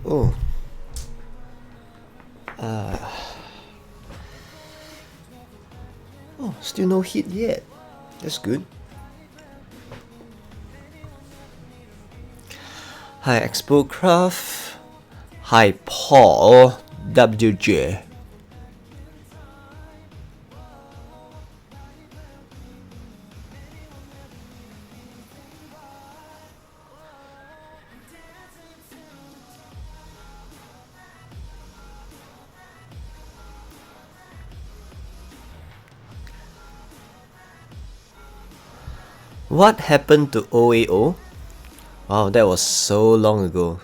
Oh. Oh, still no hit yet. That's good. Hi, Expocraft. Hi, Paul WJ. What happened to OAO? Wow, that was so long ago.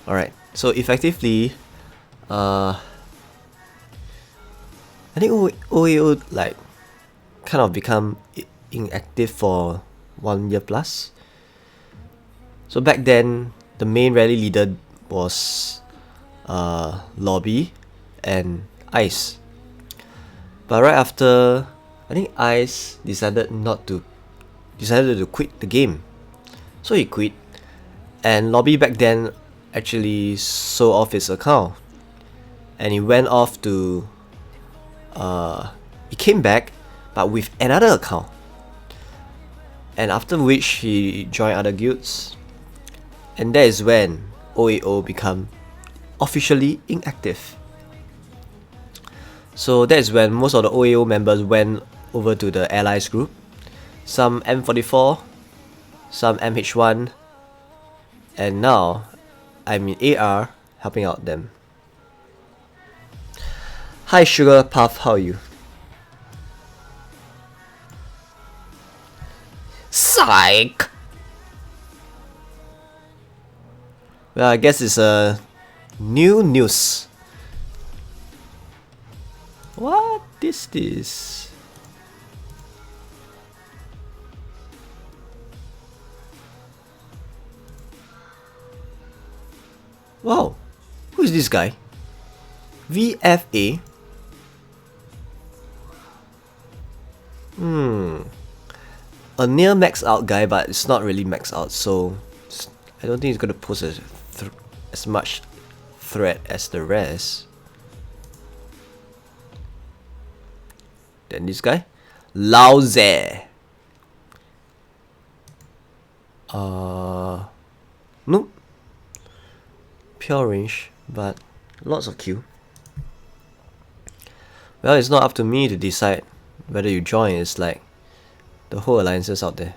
Alright, so effectively, I think OAO like kind of become inactive for 1 year plus. So back then, the main rally leader was Lobby and Ice. But right after, I think Ice decided to quit the game. So he quit, and Lobby back then actually sold off his account, and he went off to he came back but with another account, and after which he joined other guilds, and that is when OAO become officially inactive. So that is when most of the OAO members went over to the allies group, some M44, some MH1, and now I'm in AR helping out them. Hi Sugar Puff, how are you? Psych! Well, I guess it's a new news. What is this? Wow, who is this guy? VFA? A near max out guy, but it's not really max out, so I don't think he's gonna pose as much threat as the rest. Then this guy, Lao Ze. Nope. Pure range, but lots of Q. Well, it's not up to me to decide whether you join. It's like the whole alliances out there.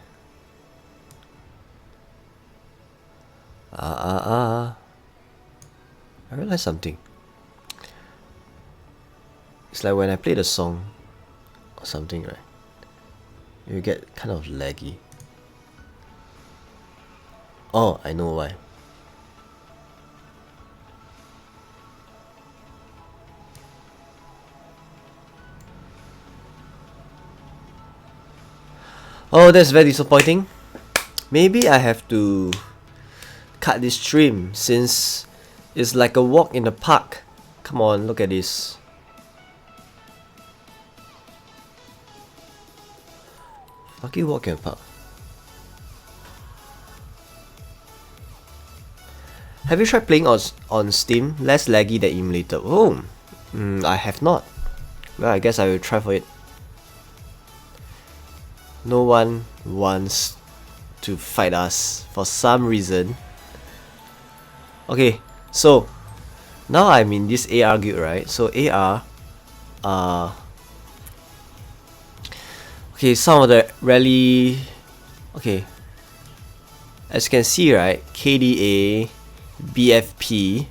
I realized something. It's like when I play the song or something, right? You get kind of laggy. Oh, I know why. Oh, that's very disappointing. Maybe I have to cut this stream since it's like a walk in the park. Come on, look at this. Fucking walk in the park. Have you tried playing on Steam? Less laggy than emulator. Oh, I have not. Well, I guess I will try for it. No one wants to fight us for some reason. Okay, so now I'm in this AR guild, right? So AR, okay, some of the rally, okay, as you can see, right? KDA, BFP,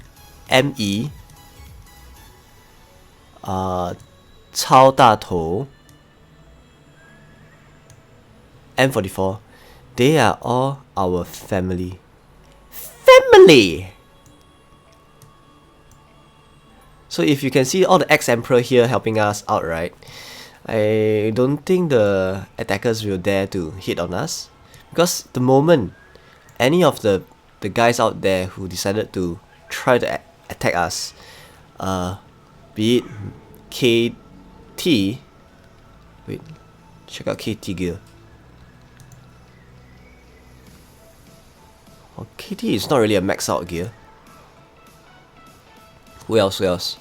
ME, 超大头, M44, they are all our family. Family! So if you can see all the ex-emperor here helping us out, right? I don't think the attackers will dare to hit on us, because the moment any of the guys out there who decided to try to attack us, be it KT, wait, check out KT gear. Oh, KT is not really a max out gear. Who else? Who else?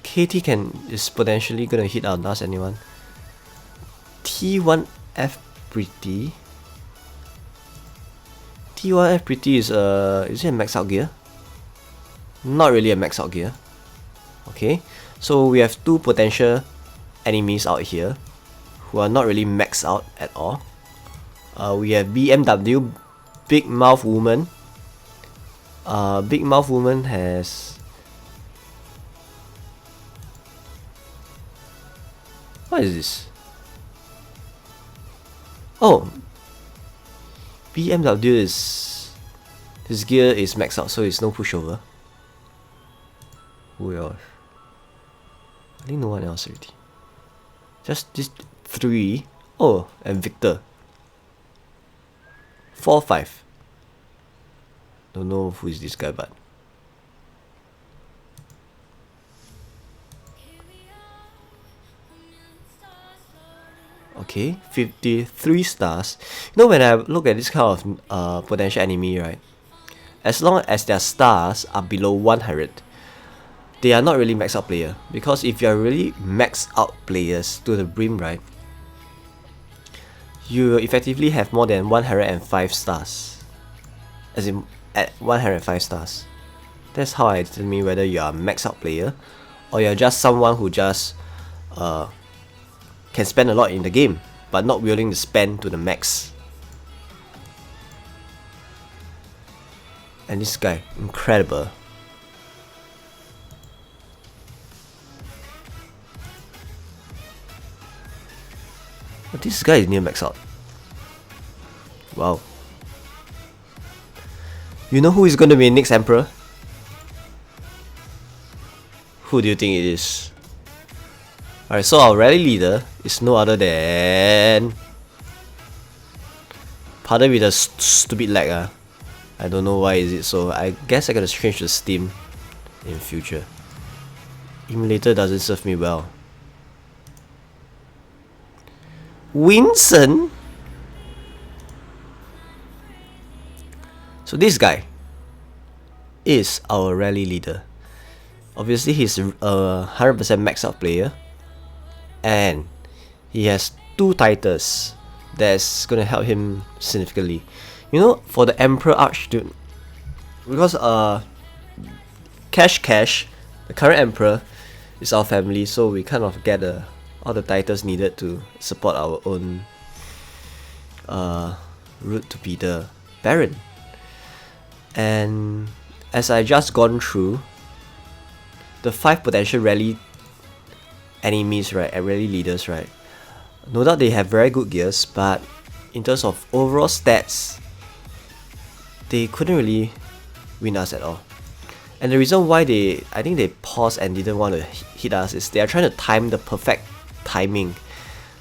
KT is potentially gonna hit our last anyone. T1F Pretty. T1F Pretty is it a max out gear? Not really a max out gear. Okay, so we have two potential enemies out here who are not really maxed out at all. We have BMW, Big Mouth Woman. Big Mouth Woman has... What is this? Oh, BMW is... His gear is maxed out, so it's no pushover. Who else? I think no one else already. Just these three. Oh, and Victor. 4-5. Don't know who is this guy, but... Okay, 53 stars. You know, when I look at this kind of potential enemy, right? As long as their stars are below 100, they are not really max out player. Because if you are really max out players to the brim, right? You will effectively have more than 105 stars. As in, at 105 stars. That's how I determine whether you are a max out player or you're just someone who just can spend a lot in the game but not willing to spend to the max. And this guy, incredible. But this guy is near max out. Wow. You know who is going to be next Emperor? Who do you think it is? Alright, so our rally leader is no other than... Pardon me the stupid lag. I don't know why is it so. I guess I gotta change to Steam in future. Emulator doesn't serve me well. Winston? So this guy is our rally leader. Obviously he's a 100% max out player. And he has 2 titles that's gonna help him significantly. You know, for the Emperor Archduke, because Cash, the current Emperor, is our family, so we kind of get all the titles needed to support our own route to be the Baron. And as I just gone through the 5 potential rally enemies, right, and rally leaders, right, no doubt they have very good gears, but in terms of overall stats, they couldn't really win us at all. And the reason why I think they paused and didn't want to hit us is they are trying to time the perfect timing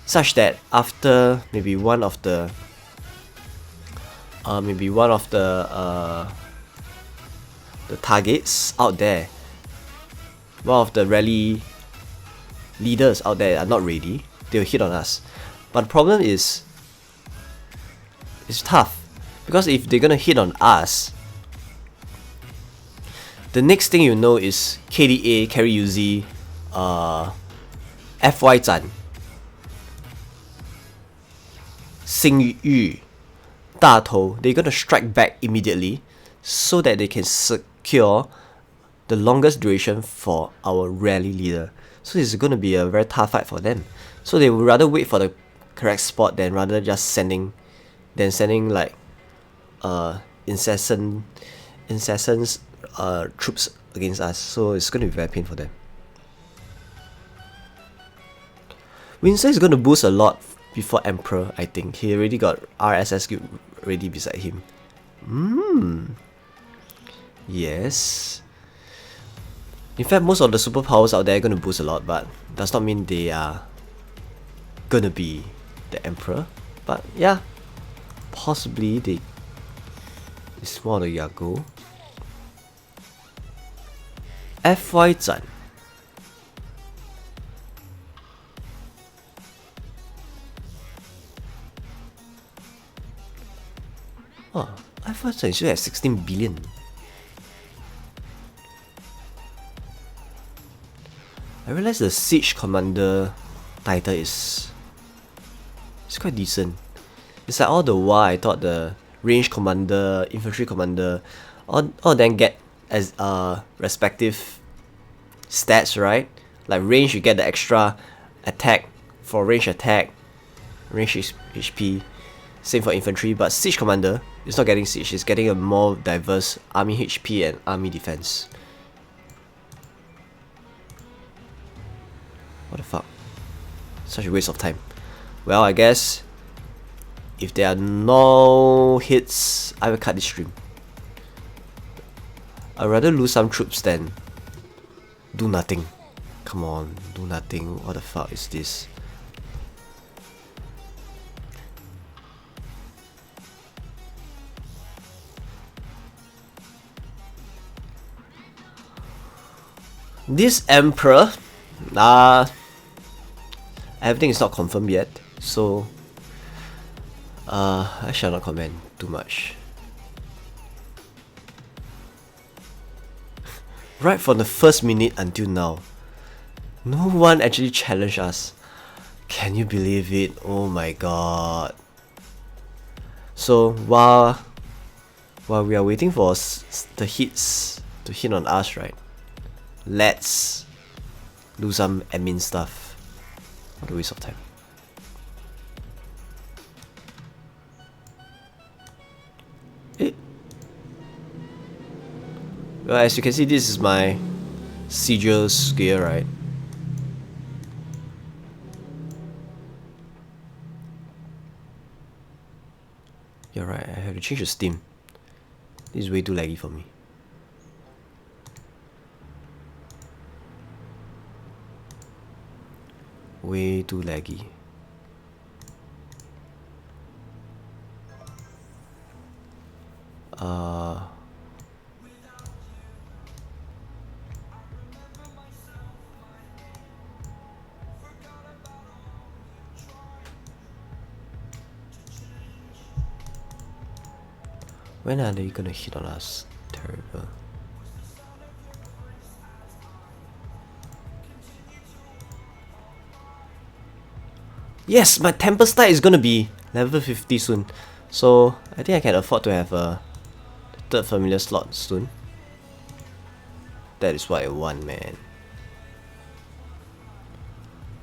such that after maybe one of the targets out there, one of the rally leaders out there are not ready, they'll hit on us. But the problem is, it's tough, because if they're gonna hit on us, the next thing you know is KDA, Carry UZ, FY Zhan, Xing Yu, Da Tou, they're gonna strike back immediately so that they can secure the longest duration for our rally leader. So it's gonna be a very tough fight for them. So they would rather wait for the correct spot than rather just sending like incessant troops against us. So it's gonna be very painful for them. Winston is gonna boost a lot before Emperor, I think. He already got RSS Guild ready beside him. Yes. In fact, most of the superpowers out there are gonna boost a lot, but does not mean they are gonna be the Emperor. But yeah, possibly it's more the Yago. FY Zhan. Oh, efforts are still at 16 billion. I realize the Siege Commander title is quite decent. It's like all the while I thought the Range Commander, Infantry Commander, all of them get as respective stats, right? Like range, you get the extra attack for range attack, range HP. Same for infantry, but Siege Commander is not getting siege, it's getting a more diverse army HP and army defense. What the fuck? Such a waste of time. Well, I guess if there are no hits, I will cut this stream. I'd rather lose some troops than do nothing. Come on, do nothing. What the fuck is this? This Emperor, everything is not confirmed yet, so I shall not comment too much. Right from the first minute until now, no one actually challenged us. Can you believe it? Oh my god. So while we are waiting for the hits to hit on us, right? Let's do some admin stuff. What a waste of time. Well, as you can see, this is my Sieger's gear, right? You're right, I have to change the Steam. This is way too laggy for me. Way too laggy. When are they gonna hit on us? Terrible. Yes, my Tempest Knight is gonna be level 50 soon. So I think I can afford to have a third familiar slot soon. That is what I want, man.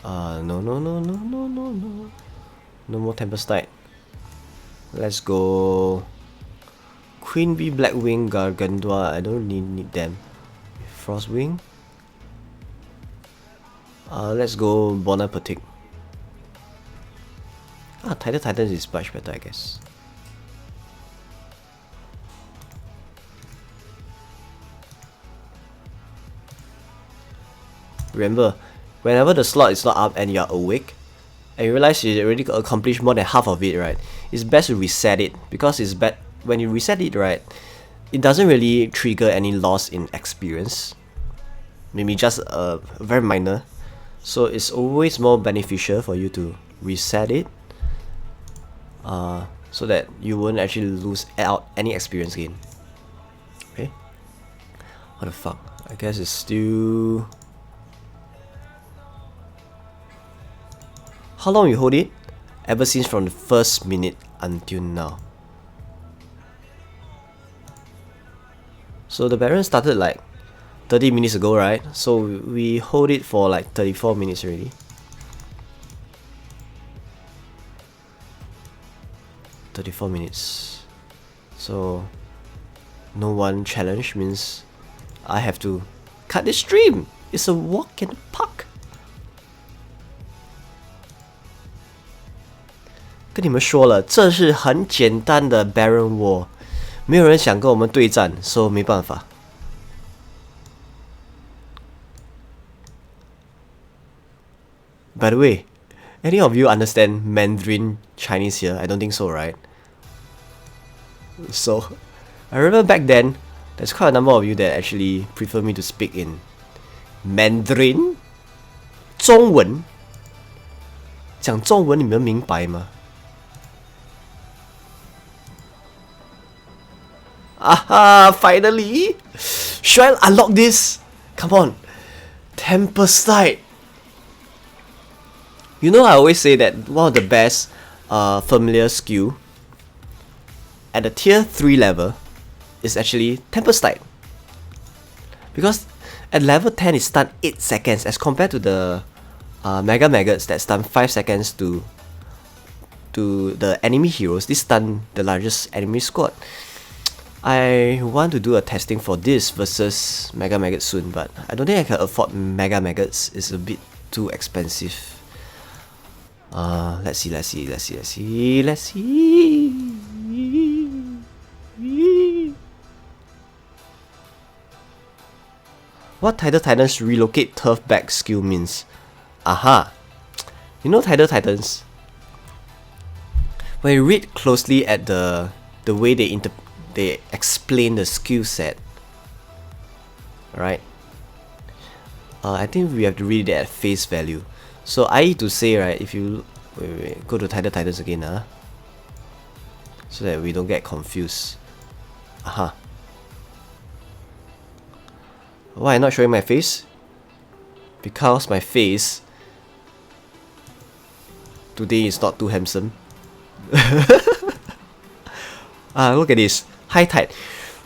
No. No more Tempest Knight. Let's go. Queen Bee, Blackwing, Gargantua. I don't really need them. Frostwing. Let's go Bonapatic. Tidal Titans is much better, I guess. Remember, whenever the slot is not up and you're awake, and you realize you already accomplished more than half of it, right? It's best to reset it, because it's bad when you reset it, right? It doesn't really trigger any loss in experience. Maybe just a very minor. So it's always more beneficial for you to reset it. So that you won't actually lose out any experience gain. Okay? What the fuck? I guess it's still... How long you hold it? Ever since from the first minute until now. So the Baron started like 30 minutes ago, right? So we hold it for like 34 minutes already. $34. So no one challenge means I have to cut the stream. It's a walk in the park. 跟你们说了，这是很简单的 Baron War， 没有人想跟我们对战，所以没办法。By the way, any of you understand Mandarin Chinese here? I don't think so, right? So, I remember back then, there's quite a number of you that actually prefer me to speak in Mandarin 中文。讲中文你们明白吗？ Aha, finally! Should I unlock this? Come on. Tempest Tide. You know, I always say that one of the best familiar skill at the tier 3 level is actually Tempest Tide. Because at level 10 it stun 8 seconds as compared to the Mega Maggots that stun 5 seconds to the enemy heroes. This stun the largest enemy squad. I want to do a testing for this versus Mega Maggots soon, but I don't think I can afford Mega Maggots. It's a bit too expensive. Let's see. What Tidal Titans relocate turf back skill means. Aha! You know Tidal Titans? When you read closely at the way they explain the skill set, right? I think we have to read it at face value. So I need to say, right, if you wait, go to Tidal Titans again, so that we don't get confused. Aha. Why am I not showing my face? Because my face today is not too handsome. Look at this. High Tide.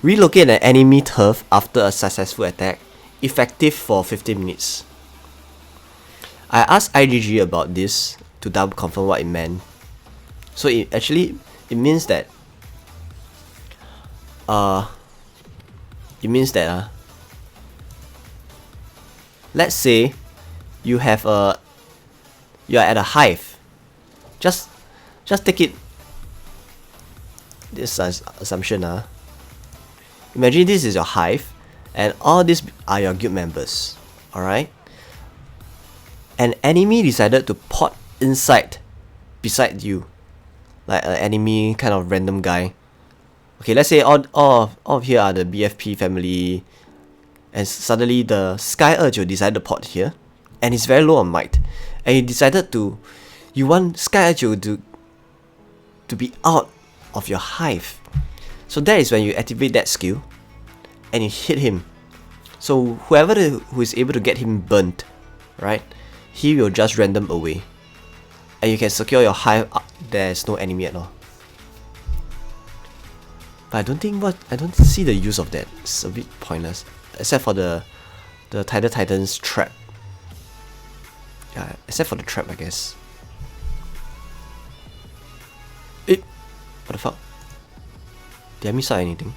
Relocate an enemy turf after a successful attack. Effective for 15 minutes. I asked IGG about this to double confirm what it meant. So it means that let's say you are at a hive. Just take it this assumption. Imagine this is your hive and all these are your guild members. Alright? An enemy decided to pot inside beside you. Like an enemy kind of random guy. Okay, let's say all of here are the BFP family, and suddenly the Sky Urge decided to pot here, and it's very low on might, and you want Sky Urge to be out of your hive. So that is when you activate that skill and you hit him. So whoever who is able to get him burnt, right, he will just random away, and you can secure your hive. There's no enemy at all. But I don't see the use of that. It's a bit pointless, except for the Tidal Titans trap. Yeah, except for the trap, I guess. What the fuck? Did I miss out anything?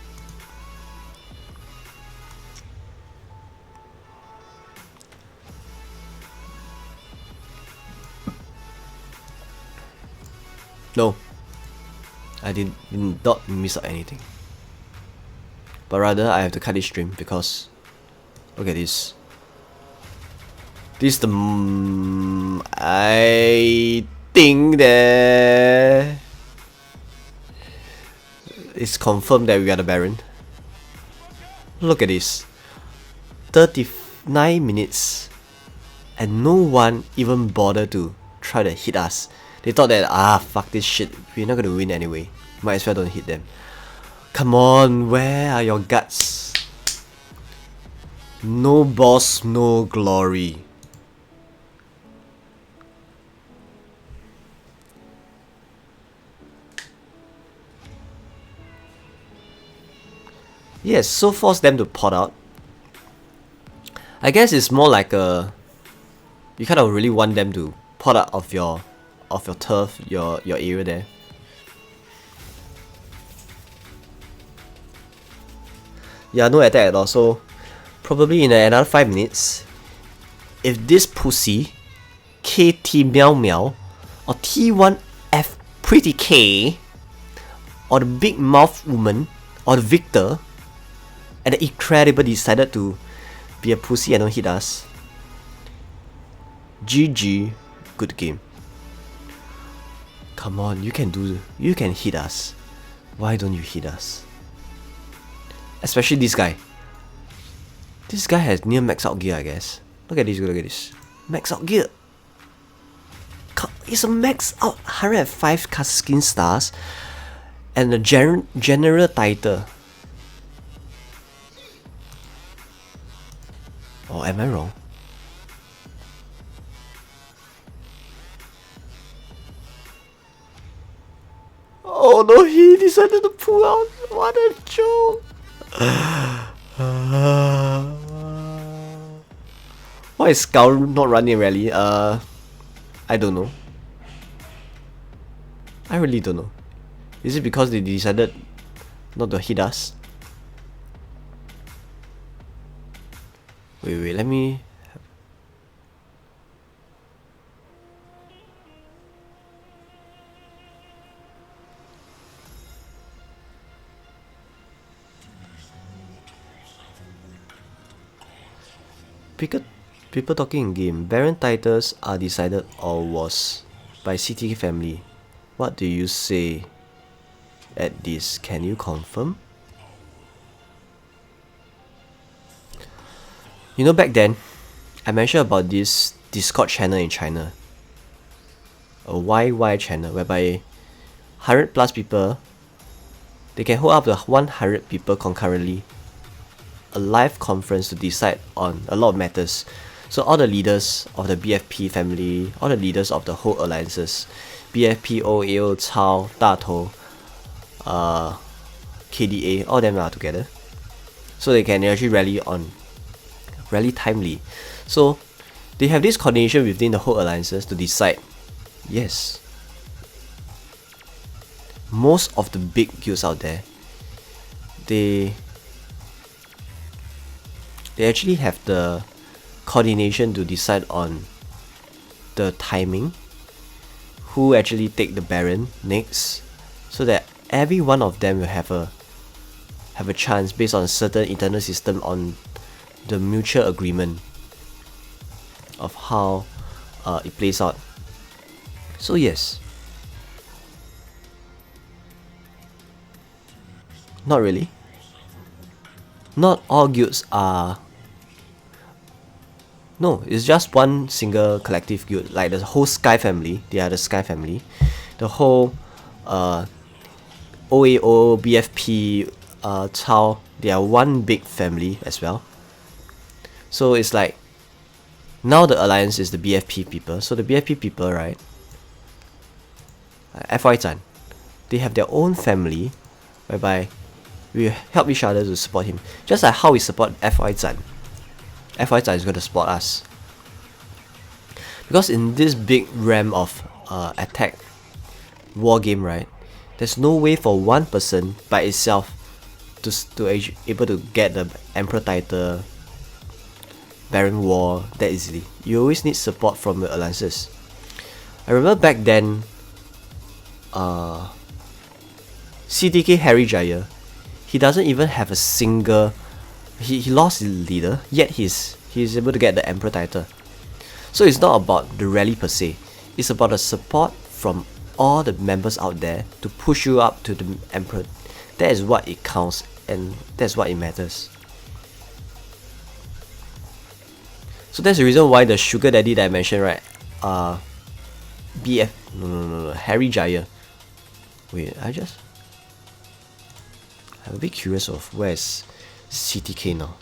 No, I did not miss out anything. But rather, I have to cut this stream because look at this. This is the I think that it's confirmed that we are the Baron. Look at this. 39 minutes and no one even bothered to try to hit us. They thought that, fuck this shit, we're not gonna win anyway. Might as well don't hit them. Come on, where are your guts? No boss, no glory. Yes, so force them to pot out. I guess it's more like you kind of really want them to pot out of your turf, your area there. Yeah, no attack at all. So probably in another 5 minutes, if this pussy KT Meow Meow or T1F Pretty K or the Big Mouth Woman or the Victor and the Incredible decided to be a pussy and don't hit us, GG, good game. Come on, you can hit us. Why don't you hit us? Especially this guy. This guy has near max out gear, I guess. Look at this. Max out gear. It's a max out 105 skin stars and the general title. Or am I wrong? Oh no, he decided to pull out. What a joke. Why is Skull not running rally? I don't know. I really don't know. Is it because they decided not to hit us? Wait, let me... People talking in game. Baron titles are decided or was by CTK family. What do you say at this? Can you confirm? You know, back then, I mentioned about this Discord channel in China. A YY channel whereby 100 plus people, they can hold up to 100 people concurrently. A live conference to decide on a lot of matters. So all the leaders of the BFP family, all the leaders of the whole alliances, BFP, OAO, Cao, Datou, KDA, all of them are together. So they can actually rally timely. So they have this coordination within the whole alliances to decide. Yes, most of the big guilds out there, they actually have the coordination to decide on the timing, who actually take the Baron next, so that every one of them will have a chance based on a certain internal system on the mutual agreement of how it plays out. So yes, not really. Not all guilds are... No, it's just one single collective guild. Like the whole Sky family, they are the Sky family. The whole OAO, BFP, Cao, they are one big family as well. So it's like, now the alliance is the BFP people. So the BFP people, right, FY Zhan, they have their own family whereby we help each other to support him. Just like how we support FY Zhan. FY Zhan is going to support us. Because in this big realm of attack war game, right, there's no way for one person by itself to able to get the Emperor title, Baron War that easily. You always need support from the alliances. I remember back then, CTK Harry Jaya, he doesn't even have a single... He lost his leader, yet he's able to get the Emperor title. So it's not about the rally per se, it's about the support from all the members out there to push you up to the Emperor. That is what it counts, and that's what it matters. So that's the reason why the sugar daddy that I mentioned, right, no, Harry Jaya. Wait, I'm a bit curious of where's CTK now.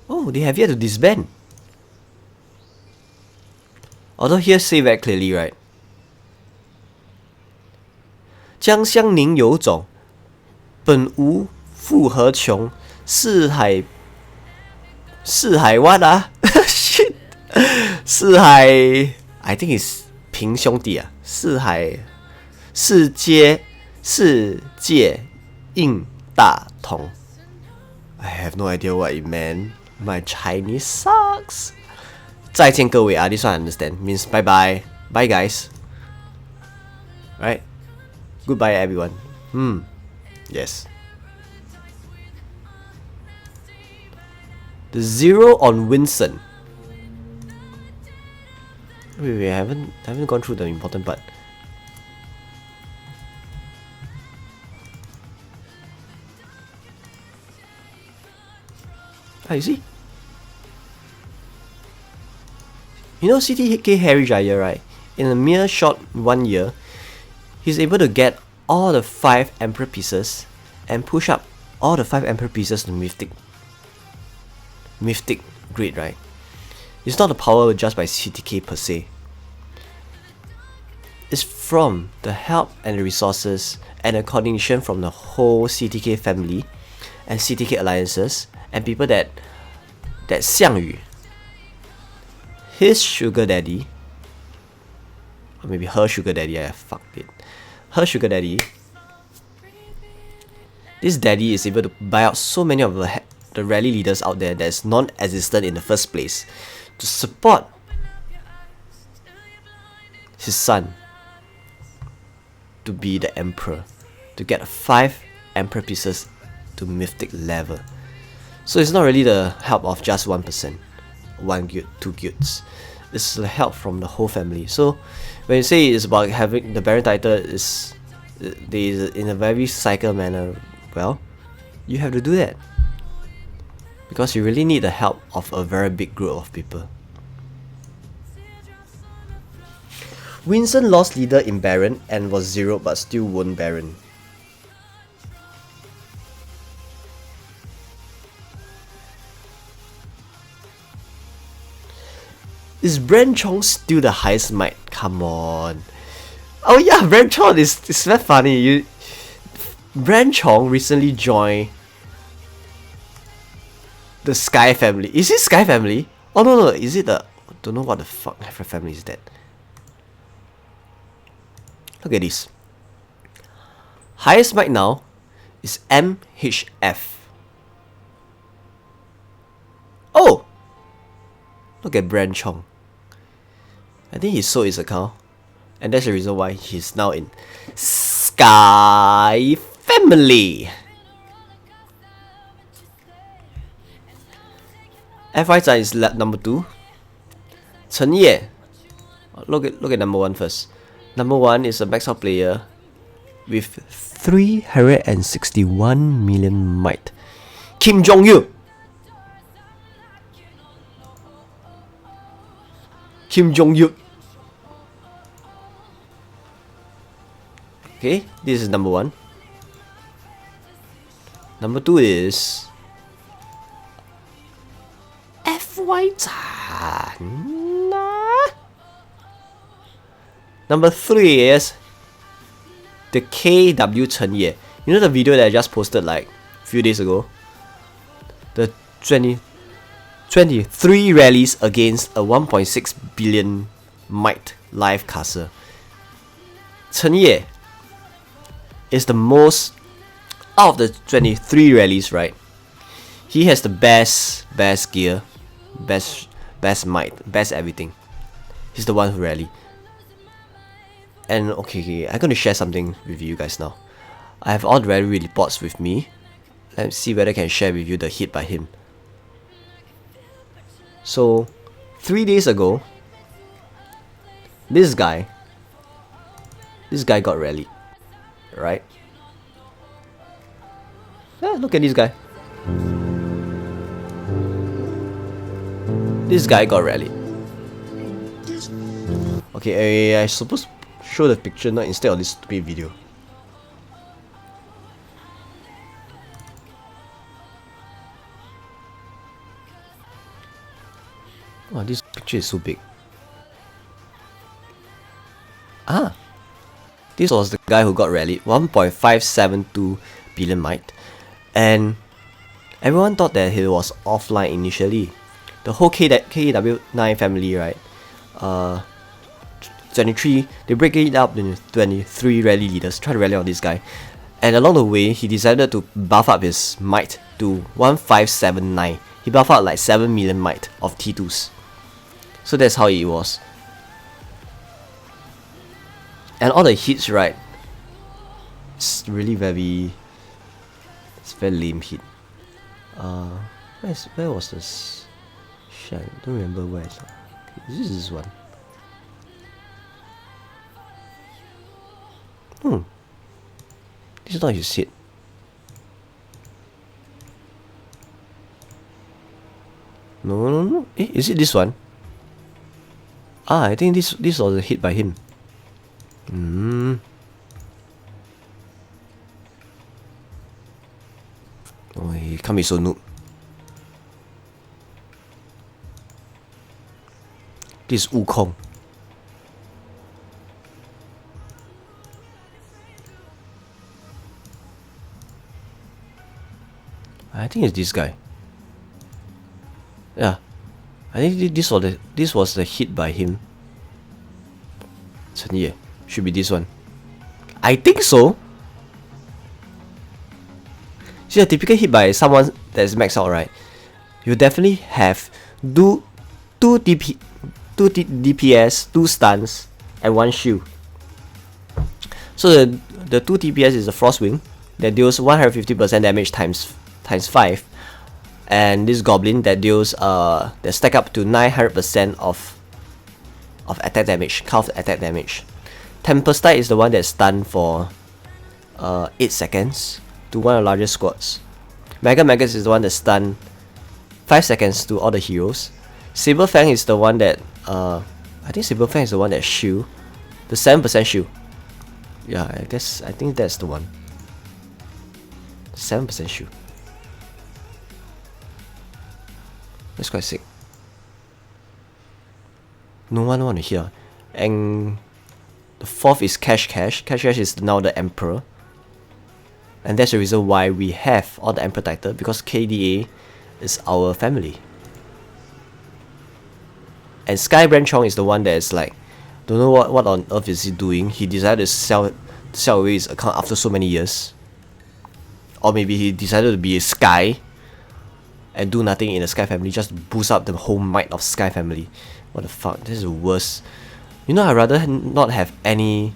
Oh, they have yet to disband. Although here say very clearly, right? 江乡宁有种，本无复何穷。四海 what shit 四海 I think it's 平兄弟啊。四海世界应大同。I have no idea what it meant. My Chinese sucks. 再见各位啊 this one I understand. Means bye bye. Bye guys. Right? Goodbye everyone. Yes. The zero on Winston. Wait, I haven't gone through the important part. You see? You know CTK Harry Jaya, right? In a mere short 1 year, he's able to get all the 5 Emperor pieces and push up all the 5 Emperor pieces to Mythic grade, right? It's not the power just by CTK per se. It's from the help and the resources and the coordination from the whole CTK family and CTK alliances and people that Xiang Yu, his sugar daddy, or maybe her sugar daddy, I fucked it. Her sugar daddy, this daddy is able to buy out so many of the rally leaders out there that's non-existent in the first place to support his son to be the emperor, to get 5 emperor pieces to mythic level. So it's not really the help of just 1%, 1 guild, 2 guilds. It's the help from the whole family. So when you say it's about having the Baron title is in a very cycle manner, well, you have to do that because you really need the help of a very big group of people. Winston lost leader in Baron and was 0 but still won Baron. Is Bran Chong still the highest might? Come on. Oh yeah, Bran Chong is very funny. Bran Chong recently joined the Sky family. Is it Sky family? Oh no, is it the... I don't know what the fuck family is that. Look at this. Highest might now is MHF. Oh! Look at Bran Chong. I think he sold his account. And that's the reason why he's now in Sky family. FY Zhan is number 2. Chen Ye. Look at number 1 first. Number 1 is a max out player with 361 million might. Kim Jong-il. Okay, this is number 1. Number 2 is FY Zhan. Number 3 is the KW Chen Ye. You know the video that I just posted like a few days ago? The 23 rallies against a 1.6 billion might live caster. Chen Ye is the most, out of the 23 rallies, right? He has the best gear, best might, best everything. He's the one who rally. And okay, I'm gonna share something with you guys now. I have all the rally reports with me. Let's see whether I can share with you the hit by him. So 3 days ago, this guy got rallied, right? Yeah, look at this guy. This guy got rallied. Okay, I suppose show the picture not instead of this stupid video. Oh, this picture is so big. Ah, this was the guy who got rallied, 1.572 billion might, and everyone thought that he was offline initially. The whole KW9 family, right? 23, they break it up into 23 rally leaders, try to rally on this guy. And along the way, he decided to buff up his might to 1579. He buffed out like 7 million might of T2s. So that's how it was. And all the hits, right? It's really very lame hit. Where was this? Shit, I don't remember where it's. This is this one. This is not his hit. No. Is it this one? Ah, I think this was a hit by him. Oh, he can't be so noob. This is Wukong. I think it's this guy. Yeah, I think this was the hit by him. Chen Ye should be this one. I think so. See, a typical hit by someone that's maxed out, right? You definitely have two DPS, 2 stuns, and 1 shield. So the 2 DPS is the Frostwing that deals 150% damage times 5, and this Goblin that deals that stack up to 900% of attack damage, counter attack damage. Tempestite is the one that's stunned for 8 seconds to one of the largest squads. Mega Magus is the one that's stunned 5 seconds to all the heroes. Saber Fang is the one that I think Saber Fang is the one that shield, the 7% shield. Yeah, I think that's the one. 7% shield. That's quite sick. No one want to hear. And the 4th is Cash Cash. Cash Cash is now the Emperor. And that's the reason why we have all the Emperor title, because KDA is our family. And Sky Branchong is the one that is like, don't know what on earth is he doing. He decided to sell away his account after so many years. Or maybe he decided to be a Sky and do nothing in the Sky family, just boost up the whole might of Sky family. What the fuck? This is the worst. You know, I'd rather not have any.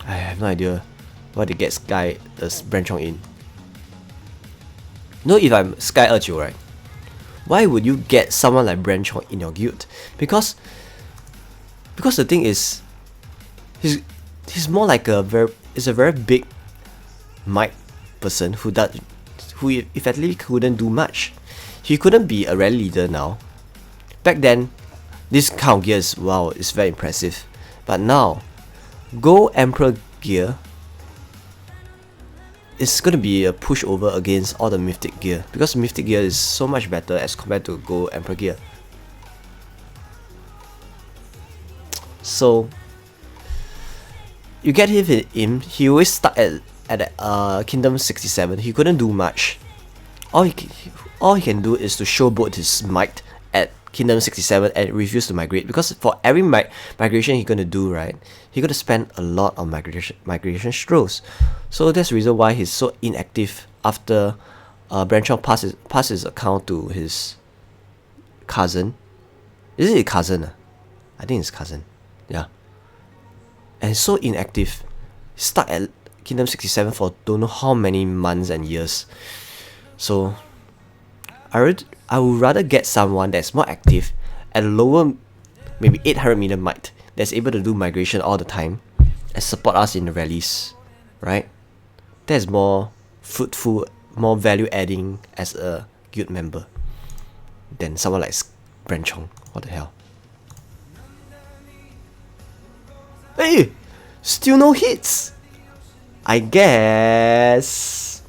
I have no idea why they get Sky the Branchong in. You know, if I'm Sky Erjo, right? Why would you get someone like Branchong in your guild? Because the thing is, he's more like a very big might person who effectively couldn't do much. He couldn't be a rally leader now. Back then, this kind of gear is, wow, it's very impressive. But now, Go Emperor gear is gonna be a pushover against all the Mythic gear, because Mythic gear is so much better as compared to Go Emperor gear. So you get him, he always stuck at Kingdom 67. He couldn't do much. All he can do is to showboat his might at Kingdom 67 and refuse to migrate, because for every migration he's gonna do, right, he's gonna spend a lot on migration strolls. So that's the reason why he's so inactive after Branchong passed his account to his cousin. Is it his cousin? I think it's cousin. Yeah. And so inactive, stuck at Kingdom 67 for don't know how many months and years. So I would rather get someone that's more active at a lower, maybe 800 million might, that's able to do migration all the time and support us in the rallies, right? That's more fruitful, more value adding as a guild member than someone like Branchong. What the hell? Hey! Still no hits! I guess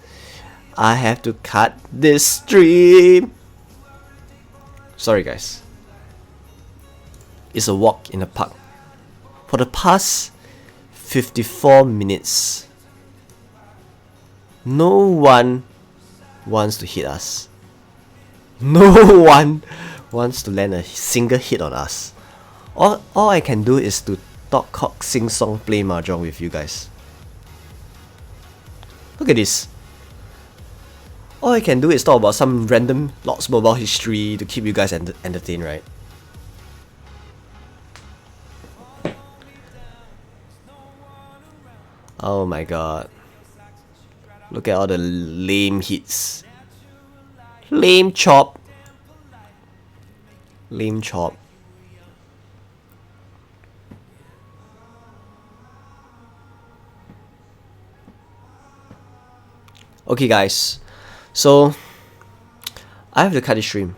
I have to cut this stream. Sorry guys. It's a walk in the park. For the past 54 minutes, no one wants to hit us. No one wants to land a single hit on us. All I can do is to talk cock, sing song, play mahjong with you guys. Look at this. All I can do is talk about some random Lords Mobile history to keep you guys entertained, right? Oh my god. Look at all the lame hits. Lame chop. Lame chop. Okay guys, so I have to cut this stream.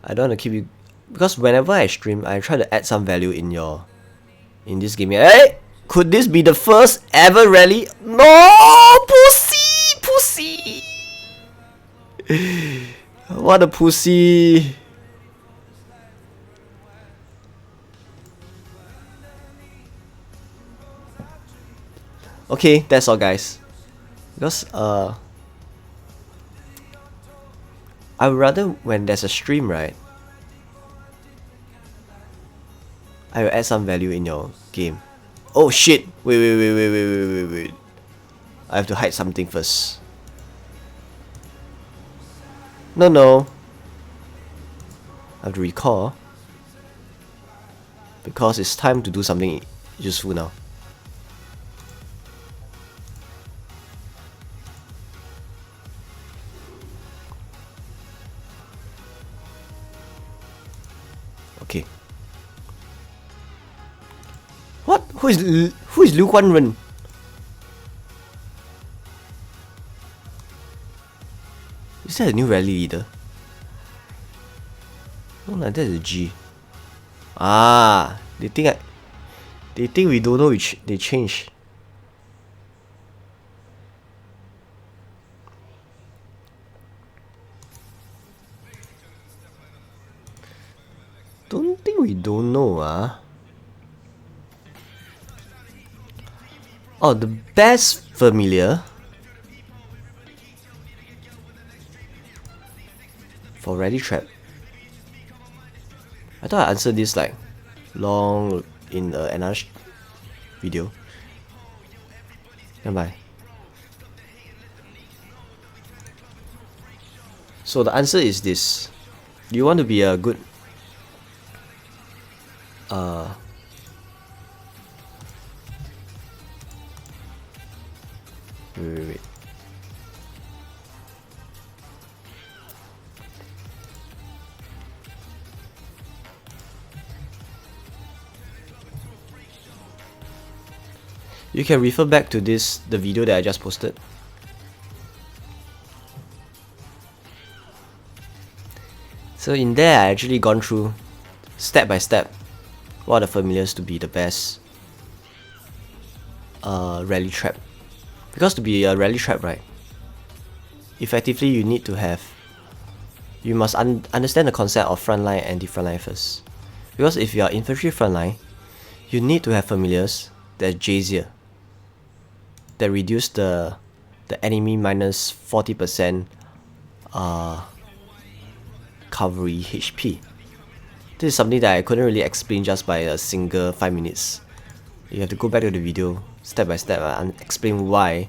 I don't want to keep you, because whenever I stream, I try to add some value in this game. Hey, could this be the first ever rally? No, pussy. pussy! What a pussy! Okay, that's all, guys. Because I would rather when there's a stream, right, I will add some value in your game. Oh shit! Wait. I have to hide something first. No. I have to recall. Because it's time to do something useful now. Okay. What? Who is Liu Guanren? Is that a new rally leader? No, like that is a G. Ah, they think we don't know which they changed. Don't think we don't know, ah. Oh, the best familiar for Rally Trap. I thought I answered this like long in another video. Never mind. So the answer is this. Do you want to be a good wait. You can refer back to the video that I just posted. So in there I actually gone through step by step what are the familiars to be the best rally trap. Because to be a rally trap, right, effectively you must understand the concept of frontline and anti-frontline first. Because if you are infantry frontline, you need to have familiars that Jazier, that reduce the enemy minus 40% cavalry HP. This is something that I couldn't really explain just by a single 5 minutes. You have to go back to the video step by step and explain why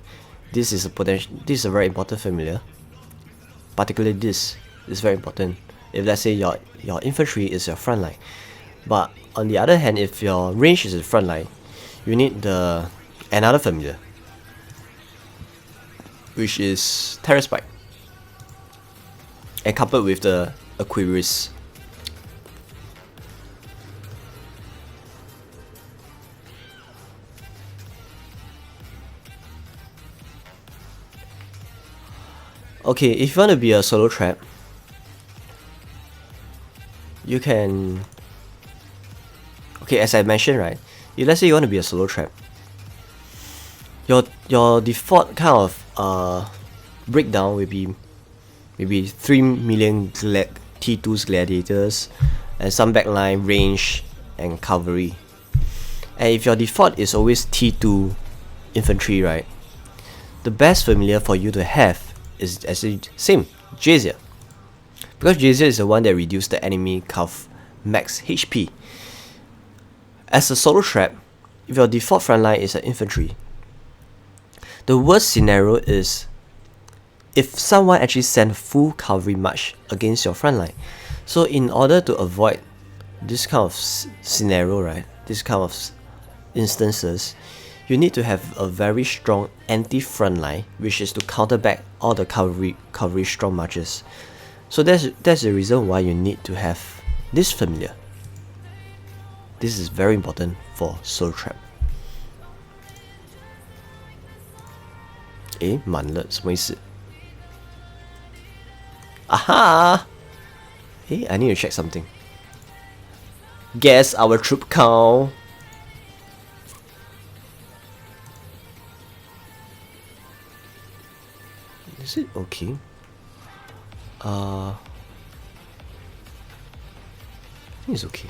this is a very important familiar. Particularly this is very important if let's say your infantry is your front line. But on the other hand, if your range is the front line, you need another familiar, which is Terraspike, and coupled with the Aquarius. Okay, if you want to be a solo trap, you can... Okay, as I mentioned, right, if let's say you want to be a solo trap, your default kind of breakdown will be maybe 3 million T2's gladiators and some backline, range, and cavalry. And if your default is always T2 infantry, right, the best familiar for you to have is actually same, Jazier. Because Jazier is the one that reduces the enemy cav max HP. As a solo trap, if your default frontline is an infantry, the worst scenario is if someone actually send full cavalry march against your frontline. So in order to avoid this kind of scenario, right, this kind of instances, you need to have a very strong anti-front line, which is to counter back all the cavalry strong marches. So that's the reason why you need to have this familiar. This is very important for solo trap. 诶，满了，什么意思？ Aha! Hey, I need to check something. Guess our troop count. Is it okay? I think it's okay.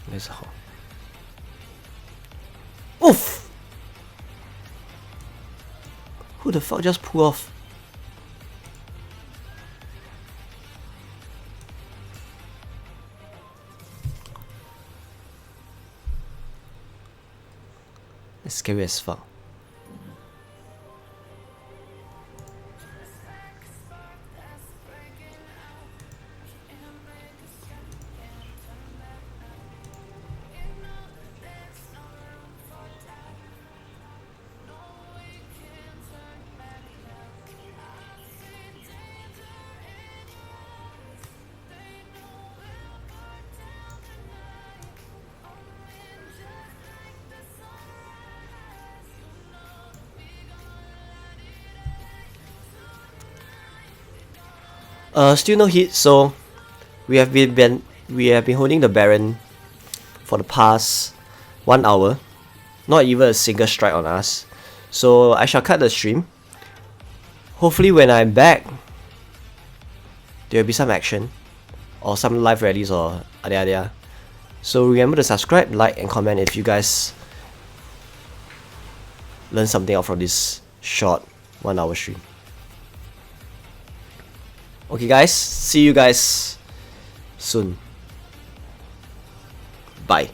Where's the hole? Oof! Who the fuck just pulled off? That's scary as fuck. Still no hit, so we have been holding the Baron for the past 1 hour. Not even a single strike on us. So I shall cut the stream. Hopefully when I'm back, there will be some action or some live rallies or ada. So remember to subscribe, like and comment if you guys learn something out from this short 1 hour stream. Okay guys, see you guys soon. Bye.